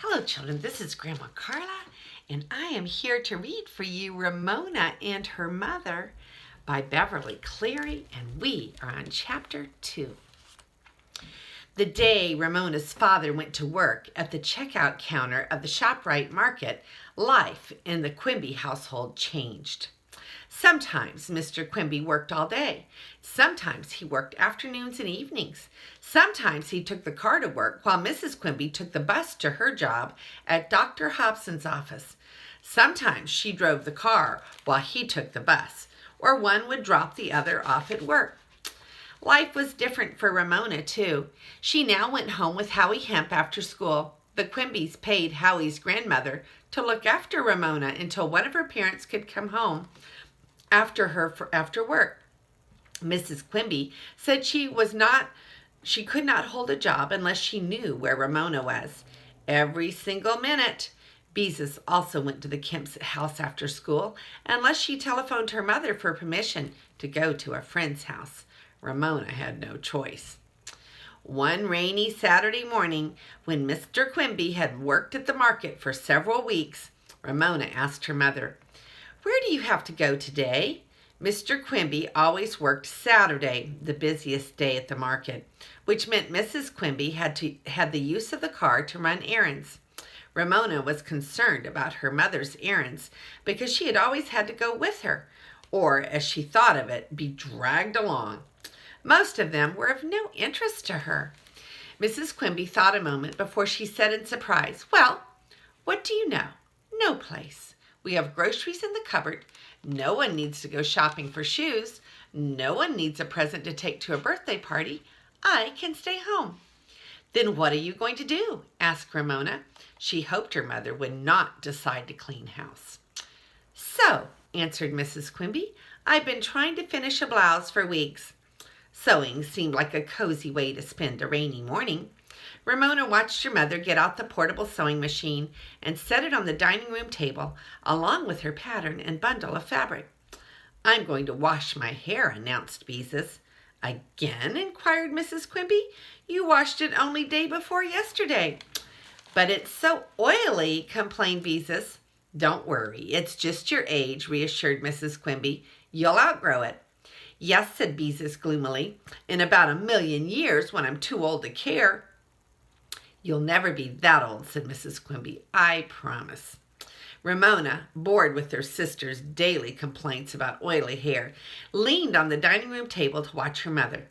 Hello, children. This is Grandma Carla, and I am here to read for you Ramona and Her Mother by Beverly Cleary, and we are on Chapter 2. The day Ramona's father went to work at the checkout counter of the ShopRite market, life in the Quimby household changed. Sometimes Mr. Quimby worked all day. Sometimes he worked afternoons and evenings. Sometimes he took the car to work while Mrs. Quimby took the bus to her job at Dr. Hobson's office. Sometimes she drove the car while he took the bus, or one would drop the other off at work. Life was different for Ramona, too. She now went home with Howie Hemp after school. The Quimbys paid Howie's grandmother to look after Ramona until one of her parents could come home after work. Mrs. Quimby said she could not hold a job unless she knew where Ramona was. Every single minute. Beezus also went to the Kemp's house after school unless she telephoned her mother for permission to go to a friend's house. Ramona had no choice. One rainy Saturday morning, when Mr. Quimby had worked at the market for several weeks, Ramona asked her mother, "Where do you have to go today?" Mr. Quimby always worked Saturday, the busiest day at the market, which meant Mrs. Quimby had the use of the car to run errands. Ramona was concerned about her mother's errands because she had always had to go with her, or, as she thought of it, be dragged along. Most of them were of no interest to her. Mrs. Quimby thought a moment before she said in surprise, "Well, what do you know? No place. We have groceries in the cupboard. No one needs to go shopping for shoes. No one needs a present to take to a birthday party. I can stay home." "Then what are you going to do?" asked Ramona. She hoped her mother would not decide to clean house. "So," answered Mrs. Quimby, "I've been trying to finish a blouse for weeks." Sewing seemed like a cozy way to spend a rainy morning. Ramona watched her mother get out the portable sewing machine and set it on the dining room table, along with her pattern and bundle of fabric. "I'm going to wash my hair," announced Beezus. "Again?" inquired Mrs. Quimby. "You washed it only day before yesterday." "But it's so oily," complained Beezus. "Don't worry, it's just your age," reassured Mrs. Quimby. "You'll outgrow it." "Yes," said Beezus gloomily, "in about 1,000,000 years when I'm too old to care." "You'll never be that old," said Mrs. Quimby. "I promise." Ramona, bored with her sister's daily complaints about oily hair, leaned on the dining room table to watch her mother.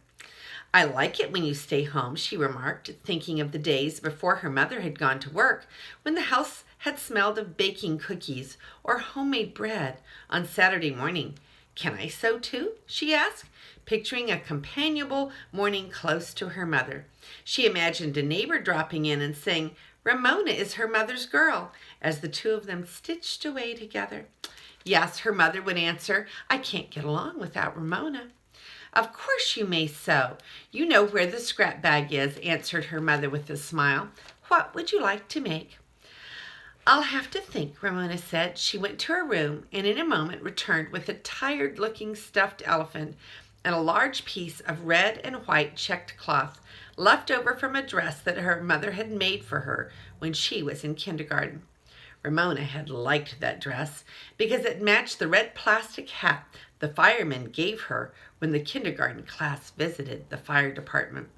"I like it when you stay home," she remarked, thinking of the days before her mother had gone to work, when the house had smelled of baking cookies or homemade bread on Saturday morning. "Can I sew too?" she asked, picturing a companionable morning close to her mother. She imagined a neighbor dropping in and saying, "Ramona is her mother's girl," as the two of them stitched away together. Yes, her mother would answer, "I can't get along without Ramona." "Of course you may sew. You know where the scrap bag is," answered her mother with a smile. "What would you like to make?" "I'll have to think," Ramona said. She went to her room and in a moment returned with a tired-looking stuffed elephant and a large piece of red and white checked cloth left over from a dress that her mother had made for her when she was in kindergarten. Ramona had liked that dress because it matched the red plastic hat the firemen gave her when the kindergarten class visited the fire department.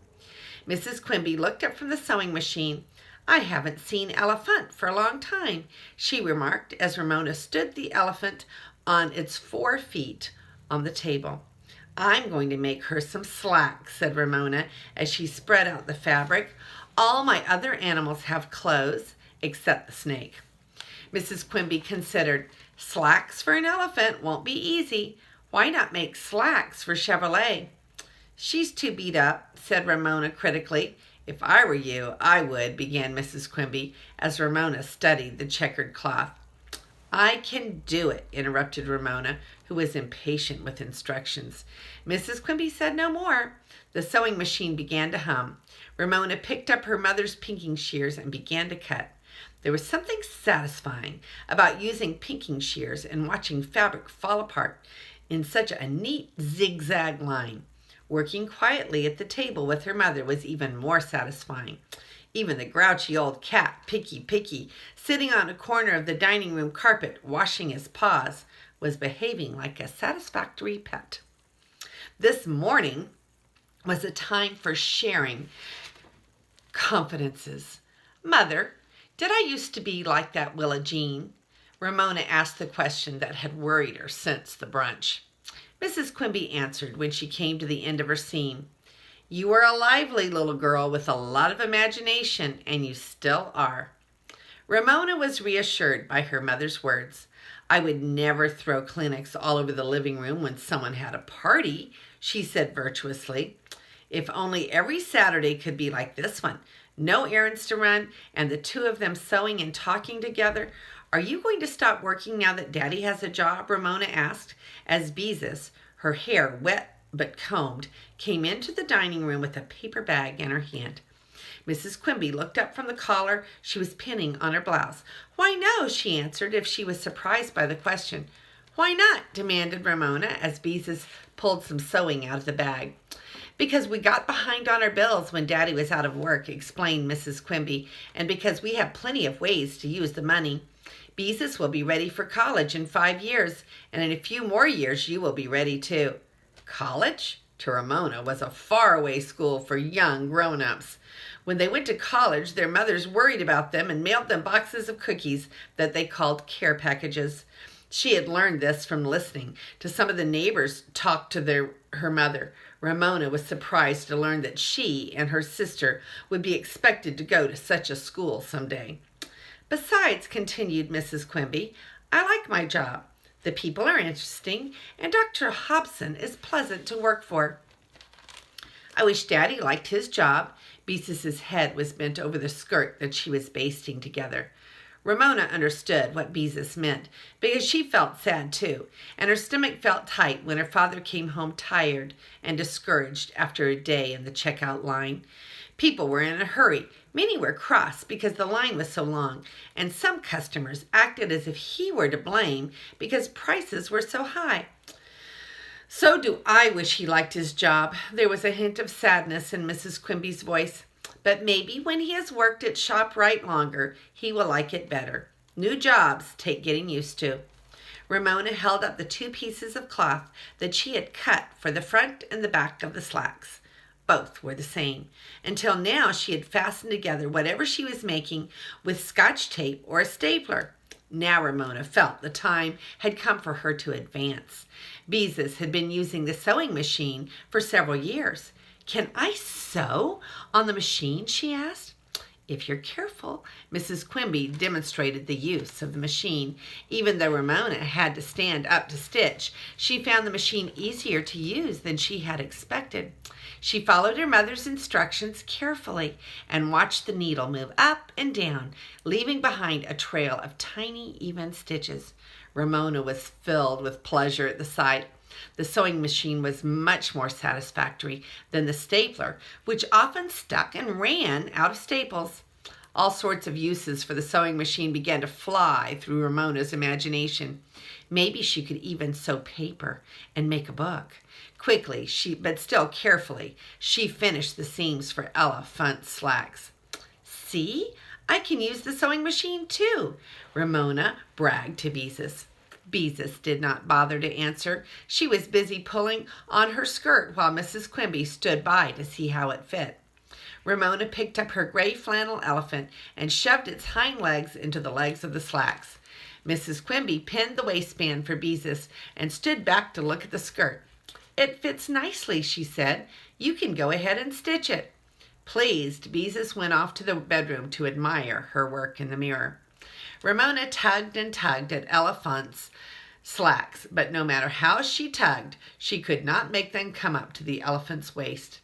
Mrs. Quimby looked up from the sewing machine. "I haven't seen Funt for a long time," she remarked as Ramona stood the elephant on its 4 feet on the table. "I'm going to make her some slacks," said Ramona as she spread out the fabric. "All my other animals have clothes except the snake." Mrs. Quimby considered. "Slacks for an elephant won't be easy. Why not make slacks for Chevrolet?" "She's too beat up," said Ramona critically. "If I were you, I would," began Mrs. Quimby as Ramona studied the checkered cloth. "I can do it," interrupted Ramona, who was impatient with instructions. Mrs. Quimby said no more. The sewing machine began to hum. Ramona picked up her mother's pinking shears and began to cut. There was something satisfying about using pinking shears and watching fabric fall apart in such a neat zigzag line. Working quietly at the table with her mother was even more satisfying. Even the grouchy old cat, Picky, sitting on a corner of the dining room carpet, washing his paws, was behaving like a satisfactory pet. This morning was a time for sharing confidences. "Mother, did I used to be like that Willa Jean?" Ramona asked the question that had worried her since the brunch. Mrs. Quimby answered when she came to the end of her seam. "You were a lively little girl with a lot of imagination, and you still are." Ramona was reassured by her mother's words. "I would never throw Kleenex all over the living room when someone had a party," she said virtuously. "If only every Saturday could be like this one. No errands to run, and the two of them sewing and talking together. Are you going to stop working now that Daddy has a job?" Ramona asked, as Beezus, her hair wet but combed, came into the dining room with a paper bag in her hand. Mrs. Quimby looked up from the collar she was pinning on her blouse. "Why, no," she answered, if she was surprised by the question. "Why not?" demanded Ramona, as Beezus pulled some sewing out of the bag. "Because we got behind on our bills when Daddy was out of work," explained Mrs. Quimby, "and because we have plenty of ways to use the money. Beezus will be ready for college in 5 years, and in a few more years you will be ready too." College, to Ramona, was a faraway school for young grown-ups. When they went to college, their mothers worried about them and mailed them boxes of cookies that they called care packages. She had learned this from listening to some of the neighbors talk to her mother. Ramona was surprised to learn that she and her sister would be expected to go to such a school someday. "Besides," continued Mrs. Quimby, "I like my job. The people are interesting, and Dr. Hobson is pleasant to work for." "I wish Daddy liked his job." Beezus' head was bent over the skirt that she was basting together. Ramona understood what Beezus meant, because she felt sad too, and her stomach felt tight when her father came home tired and discouraged after a day in the checkout line. People were in a hurry. Many were cross because the line was so long, and some customers acted as if he were to blame because prices were so high. "So do I wish he liked his job." There was a hint of sadness in Mrs. Quimby's voice. "But maybe when he has worked at ShopRite longer, he will like it better. New jobs take getting used to." Ramona held up the 2 pieces of cloth that she had cut for the front and the back of the slacks. Both were the same. Until now she had fastened together whatever she was making with Scotch tape or a stapler. Now Ramona felt the time had come for her to advance. Beezus had been using the sewing machine for several years. "Can I sew on the machine?" she asked. "If you're careful." Mrs. Quimby demonstrated the use of the machine. Even though Ramona had to stand up to stitch, she found the machine easier to use than she had expected. She followed her mother's instructions carefully and watched the needle move up and down, leaving behind a trail of tiny, even stitches. Ramona was filled with pleasure at the sight. The sewing machine was much more satisfactory than the stapler, which often stuck and ran out of staples. All sorts of uses for the sewing machine began to fly through Ramona's imagination. Maybe she could even sew paper and make a book. Quickly, but still carefully, she finished the seams for Ella Funt's slacks. "See, I can use the sewing machine too," Ramona bragged to Beezus. Beezus did not bother to answer. She was busy pulling on her skirt while Mrs. Quimby stood by to see how it fit. Ramona picked up her gray flannel elephant and shoved its hind legs into the legs of the slacks. Mrs. Quimby pinned the waistband for Beezus and stood back to look at the skirt. "It fits nicely," she said. "You can go ahead and stitch it." Pleased, Beezus went off to the bedroom to admire her work in the mirror. Ramona tugged and tugged at Ella Funt's slacks, but no matter how she tugged, she could not make them come up to the elephant's waist,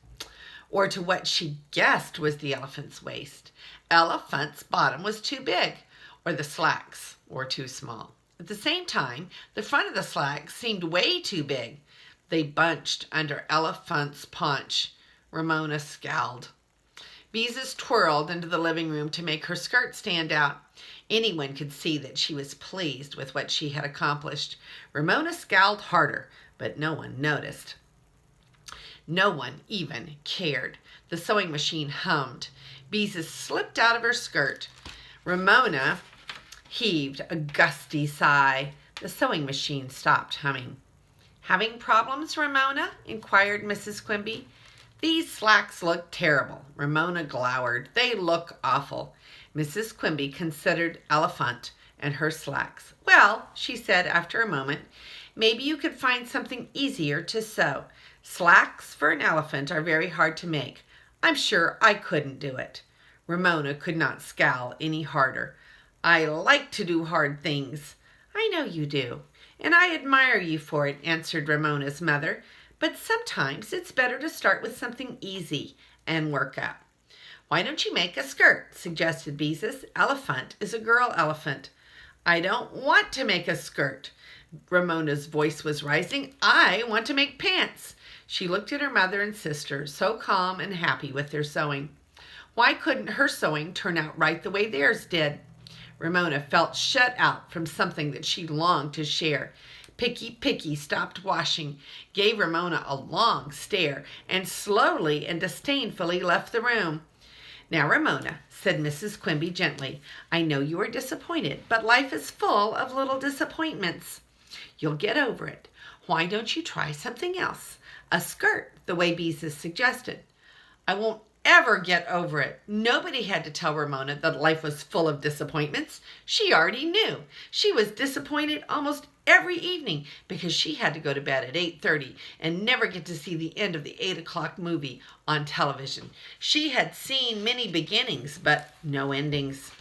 or to what she guessed was the elephant's waist. Ella Funt's bottom was too big, or the slacks were too small. At the same time, the front of the slacks seemed way too big. They bunched under Ella Funt's paunch. Ramona scowled. Beezus twirled into the living room to make her skirt stand out. Anyone could see that she was pleased with what she had accomplished. Ramona scowled harder, but no one noticed. No one even cared. The sewing machine hummed. Beezus slipped out of her skirt. Ramona heaved a gusty sigh. The sewing machine stopped humming. "Having problems, Ramona?" inquired Mrs. Quimby. "These slacks look terrible." Ramona glowered. "They look awful." Mrs. Quimby considered Elephant and her slacks. "Well," she said after a moment, "maybe you could find something easier to sew. Slacks for an elephant are very hard to make. I'm sure I couldn't do it." Ramona could not scowl any harder. "I like to do hard things." "I know you do, and I admire you for it," answered Ramona's mother. "But sometimes it's better to start with something easy and work up." "Why don't you make a skirt?" suggested Beezus. "Elephant is a girl elephant." "I don't want to make a skirt." Ramona's voice was rising. "I want to make pants." She looked at her mother and sister, so calm and happy with their sewing. Why couldn't her sewing turn out right the way theirs did? Ramona felt shut out from something that she longed to share. Picky stopped washing, gave Ramona a long stare, and slowly and disdainfully left the room. "Now, Ramona," said Mrs. Quimby gently, "I know you are disappointed, but life is full of little disappointments. You'll get over it. Why don't you try something else? A skirt, the way Beezus suggested." "I won't ever get over it." Nobody had to tell Ramona that life was full of disappointments. She already knew. She was disappointed almost every evening because she had to go to bed at 8:30 and never get to see the end of the 8 o'clock movie on television. She had seen many beginnings, but no endings.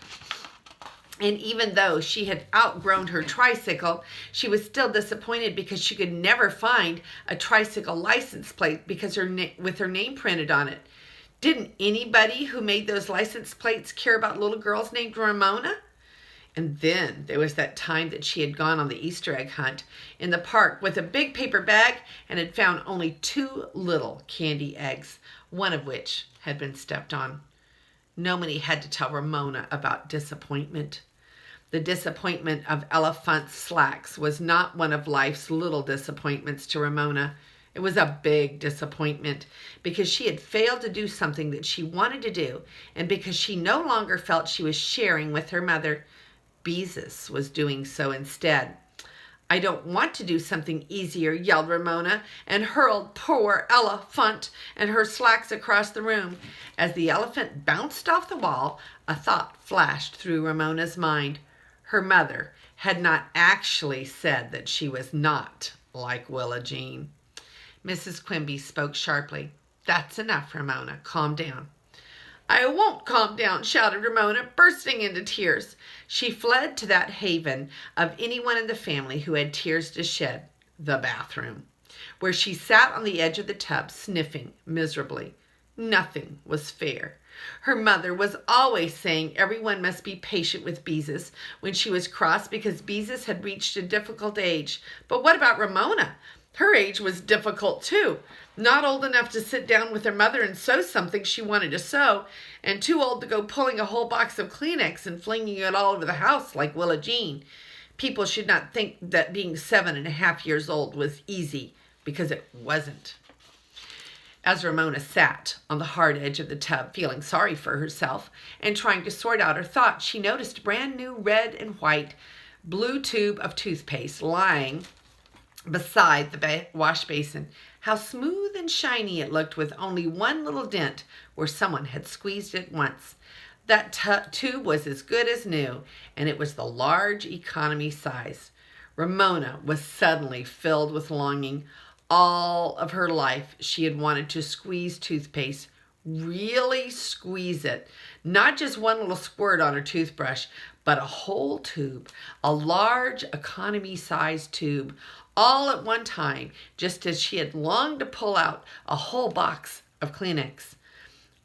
And even though she had outgrown her tricycle, she was still disappointed because she could never find a tricycle license plate with her name printed on it. Didn't anybody who made those license plates care about little girls named Ramona? And then there was that time that she had gone on the Easter egg hunt in the park with a big paper bag and had found only 2 little candy eggs, one of which had been stepped on. Nobody had to tell Ramona about disappointment. The disappointment of Elephant's slacks was not one of life's little disappointments to Ramona. It was a big disappointment because she had failed to do something that she wanted to do, and because she no longer felt she was sharing with her mother. Beezus was doing so instead. "I don't want to do something easier," yelled Ramona, and hurled poor Elephant and her slacks across the room. As the elephant bounced off the wall, a thought flashed through Ramona's mind. Her mother had not actually said that she was not like Willa Jean. Mrs. Quimby spoke sharply. "That's enough, Ramona. Calm down." "I won't calm down," shouted Ramona, bursting into tears. She fled to that haven of anyone in the family who had tears to shed, the bathroom, where she sat on the edge of the tub, sniffing miserably. Nothing was fair. Her mother was always saying everyone must be patient with Beezus when she was cross because Beezus had reached a difficult age. But what about Ramona? Her age was difficult too. Not old enough to sit down with her mother and sew something she wanted to sew, and too old to go pulling a whole box of Kleenex and flinging it all over the house like Willa Jean. People should not think that being 7.5 years old was easy, because it wasn't. As Ramona sat on the hard edge of the tub, feeling sorry for herself and trying to sort out her thoughts, she noticed a brand new red and white blue tube of toothpaste lying beside the wash basin. How smooth and shiny it looked, with only one little dent where someone had squeezed it once. That tube was as good as new, and it was the large economy size. Ramona was suddenly filled with longing. All of her life she had wanted to squeeze toothpaste, really squeeze it. Not just one little squirt on her toothbrush, but a whole tube, a large economy-sized tube, all at one time, just as she had longed to pull out a whole box of Kleenex.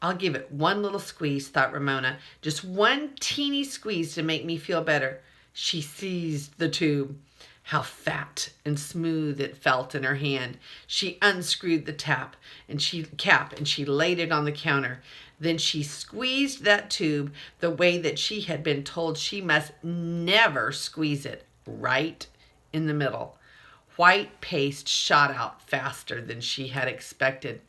"I'll give it one little squeeze," thought Ramona. "Just one teeny squeeze to make me feel better." She seized the tube. How fat and smooth it felt in her hand. She unscrewed the cap and she laid it on the counter. Then she squeezed that tube the way that she had been told she must never squeeze it, right in the middle. White paste shot out faster than she had expected.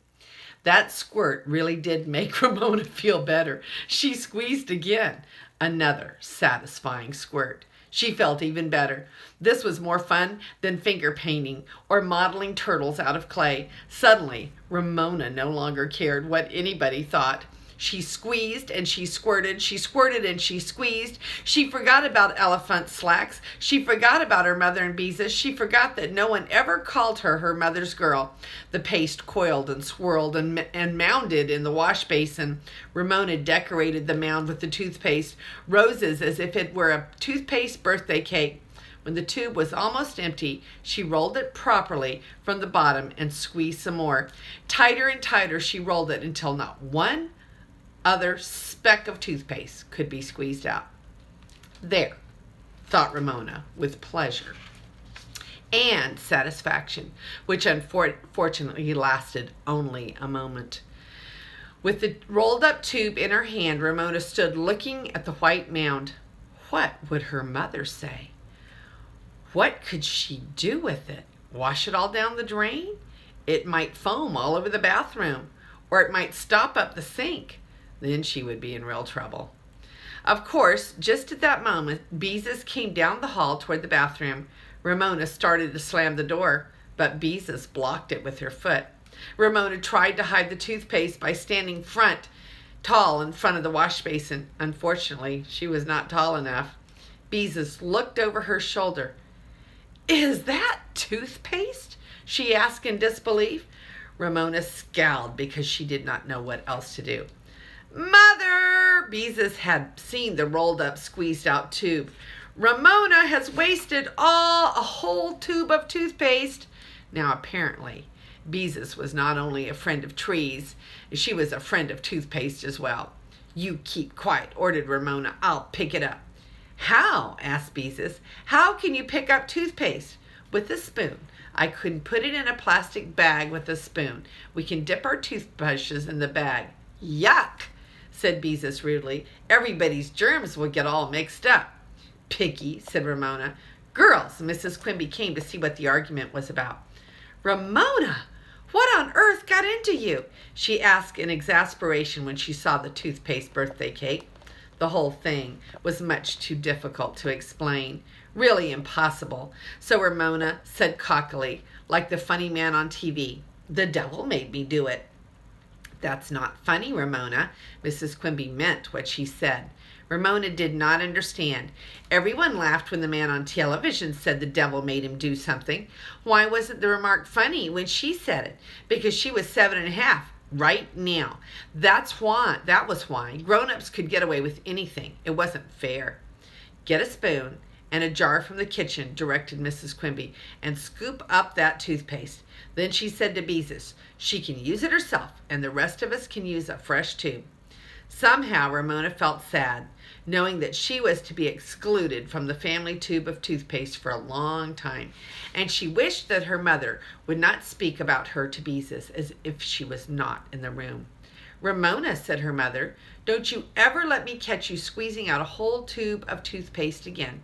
That squirt really did make Ramona feel better. She squeezed again. Another satisfying squirt. She felt even better. This was more fun than finger painting or modeling turtles out of clay. Suddenly, Ramona no longer cared what anybody thought. She squeezed and she squirted and she squeezed. She forgot about elephant slacks. She forgot about her mother and Beezus. She forgot that no one ever called her her mother's girl. The paste coiled and swirled and mounded in the wash basin. Ramona decorated the mound with the toothpaste, roses as if it were a toothpaste birthday cake. When the tube was almost empty, she rolled it properly from the bottom and squeezed some more. Tighter and tighter she rolled it until not one other speck of toothpaste could be squeezed out. There, thought Ramona with pleasure and satisfaction, which unfortunately lasted only a moment. With the rolled up tube in her hand, Ramona stood looking at the white mound. What would her mother say? What could she do with it? Wash it all down the drain? It might foam all over the bathroom, or it might stop up the sink. Then she would be in real trouble. Of course, just at that moment, Beezus came down the hall toward the bathroom. Ramona started to slam the door, but Beezus blocked it with her foot. Ramona tried to hide the toothpaste by standing tall in front of the wash basin. Unfortunately, she was not tall enough. Beezus looked over her shoulder. "Is that toothpaste?" she asked in disbelief. Ramona scowled because she did not know what else to do. "Mother!" Beezus had seen the rolled up, squeezed out tube. "Ramona has wasted a whole tube of toothpaste." Now apparently, Beezus was not only a friend of trees, she was a friend of toothpaste as well. "You keep quiet," ordered Ramona. "I'll pick it up." "How?" asked Beezus. "How can you pick up toothpaste?" "With a spoon. I couldn't put it in a plastic bag with a spoon. We can dip our toothbrushes in the bag." "Yuck!" said Beezus rudely. "Everybody's germs will get all mixed up." "Picky," said Ramona. "Girls," Mrs. Quimby came to see what the argument was about. "Ramona, what on earth got into you?" she asked in exasperation when she saw the toothpaste birthday cake. The whole thing was much too difficult to explain, really impossible. So Ramona said cockily, like the funny man on TV, "The devil made me do it." "That's not funny, Ramona." Mrs. Quimby meant what she said. Ramona did not understand. Everyone laughed when the man on television said the devil made him do something. Why wasn't the remark funny when she said it? Because she was 7.5 right now. That was why. Grown-ups could get away with anything. It wasn't fair. "Get a spoon and a jar from the kitchen," directed Mrs. Quimby, "and scoop up that toothpaste." Then she said to Beezus, "She can use it herself, and the rest of us can use a fresh tube." Somehow Ramona felt sad, knowing that she was to be excluded from the family tube of toothpaste for a long time, and she wished that her mother would not speak about her to Beezus as if she was not in the room. "Ramona," said her mother, "don't you ever let me catch you squeezing out a whole tube of toothpaste again."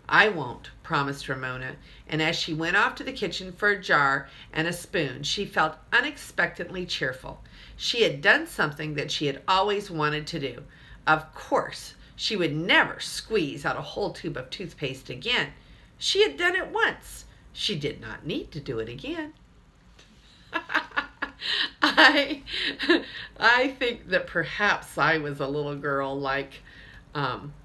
"I won't," promised Ramona, and as she went off to the kitchen for a jar and a spoon, she felt unexpectedly cheerful. She had done something that she had always wanted to do. Of course, she would never squeeze out a whole tube of toothpaste again. She had done it once. She did not need to do it again. I think that perhaps I was a little girl like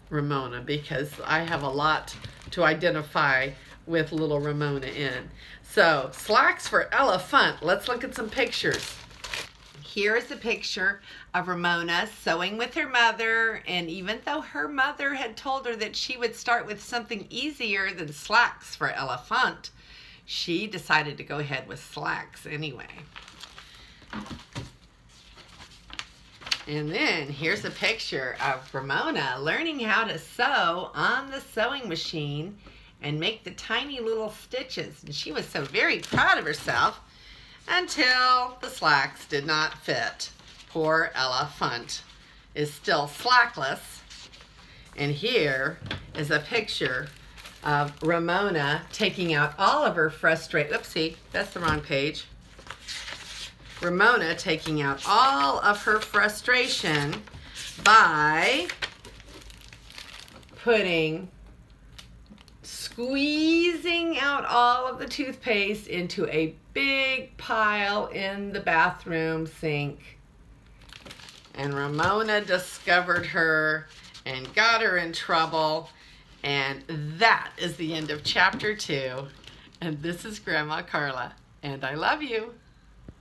Ramona, because I have a lot to identify with little Ramona in. So, slacks for Ella Funt. Let's look at some pictures. Here is a picture of Ramona sewing with her mother, and even though her mother had told her that she would start with something easier than slacks for Ella Funt, she decided to go ahead with slacks anyway. And then here's a picture of Ramona learning how to sew on the sewing machine and make the tiny little stitches. And she was so very proud of herself until the slacks did not fit. Poor Ella Funt is still slackless. And here is a picture of Ramona taking out all of her frustration. Oopsie, that's the wrong page. Ramona taking out all of her frustration by squeezing out all of the toothpaste into a big pile in the bathroom sink. And Ramona discovered her and got her in trouble. And that is the end of chapter 2. And this is Grandma Carla. And I love you.